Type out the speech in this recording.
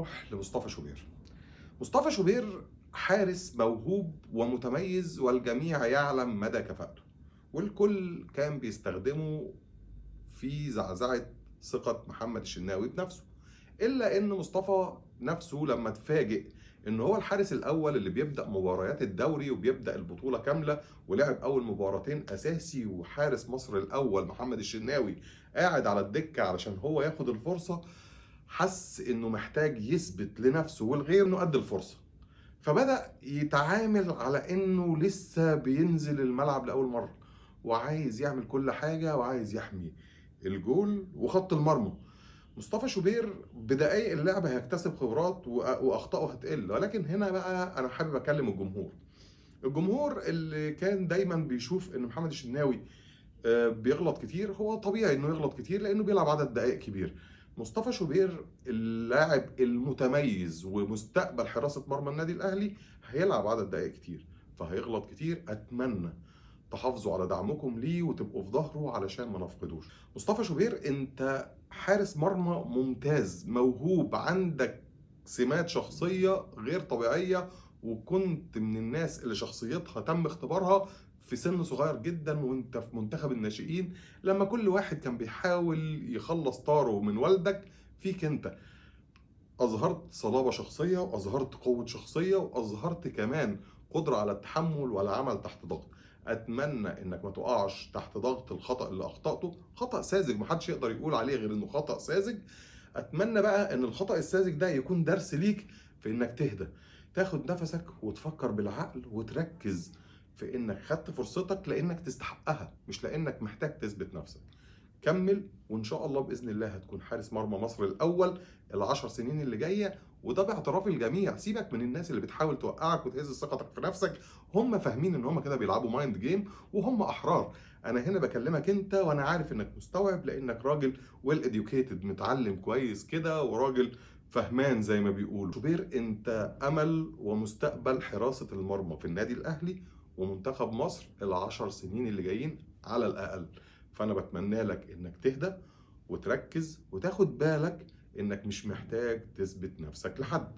نروح لمصطفى شوبير. مصطفى شوبير حارس موهوب ومتميز والجميع يعلم مدى كفاءته، والكل كان بيستخدمه في زعزعة ثقة محمد الشناوي بنفسه. إلا إن مصطفى نفسه لما اتفاجئ إن هو الحارس الأول اللي بيبدأ مباريات الدوري وبيبدأ البطولة كاملة، ولعب أول مباراتين أساسي، وحارس مصر الأول محمد الشناوي قاعد على الدكة علشان هو ياخد الفرصة، حس إنه محتاج يثبت لنفسه والغير إنه قد الفرصة. فبدأ يتعامل على إنه لسه بينزل الملعب لأول مرة، وعايز يعمل كل حاجة، وعايز يحمي الجول وخط المرمى. مصطفى شوبير بدقايق اللعبة هيكتسب خبرات وأخطائه هتقل، ولكن هنا بقى أنا حابب أكلم الجمهور. الجمهور اللي كان دايما بيشوف إن محمد الشناوي بيغلط كتير، هو طبيعي انه يغلط كتير لانه بيلعب عدد دقائق كبير. مصطفى شوبير اللاعب المتميز ومستقبل حراسة مرمى النادي الاهلي هيلعب عدد دقائق كتير، فهيغلط كتير. اتمنى تحافظوا على دعمكم ليه وتبقوا في ظهره علشان ما نفقدوش. مصطفى شوبير انت حارس مرمى ممتاز موهوب، عندك سمات شخصية غير طبيعية، وكنت من الناس اللي شخصيتها تم اختبارها في سن صغير جدا وانت في منتخب الناشئين، لما كل واحد كان بيحاول يخلص طاره من والدك، فيك انت اظهرت صلابة شخصية، واظهرت قوة شخصية، واظهرت كمان قدرة على التحمل والعمل تحت ضغط. اتمنى انك ما تقعش تحت ضغط الخطأ اللي اخطأته، خطأ ساذج محدش يقدر يقول عليه غير انه خطأ ساذج. اتمنى بقى ان الخطأ الساذج ده يكون درس ليك في انك تهدى، تاخد نفسك وتفكر بالعقل وتركز في انك خدت فرصتك لانك تستحقها، مش لانك محتاج تثبت نفسك. كمل، وان شاء الله باذن الله هتكون حارس مرمى مصر الاول العشر سنين اللي جايه، وده باعتراف الجميع. سيبك من الناس اللي بتحاول توقعك وتهز ثقتك في نفسك، هم فاهمين ان هم كده بيلعبوا مايند جيم وهم احرار. انا هنا بكلمك انت وانا عارف انك مستوعب، لانك راجل ويل اديوكيتد، متعلم كويس كده، وراجل فهمان زي ما بيقولوا. شوبير انت امل ومستقبل حراسه المرمى في النادي الاهلي ومنتخب مصر العشر سنين اللي جايين على الاقل. فانا بتمنى لك انك تهدى وتركز وتاخد بالك انك مش محتاج تثبت نفسك لحد.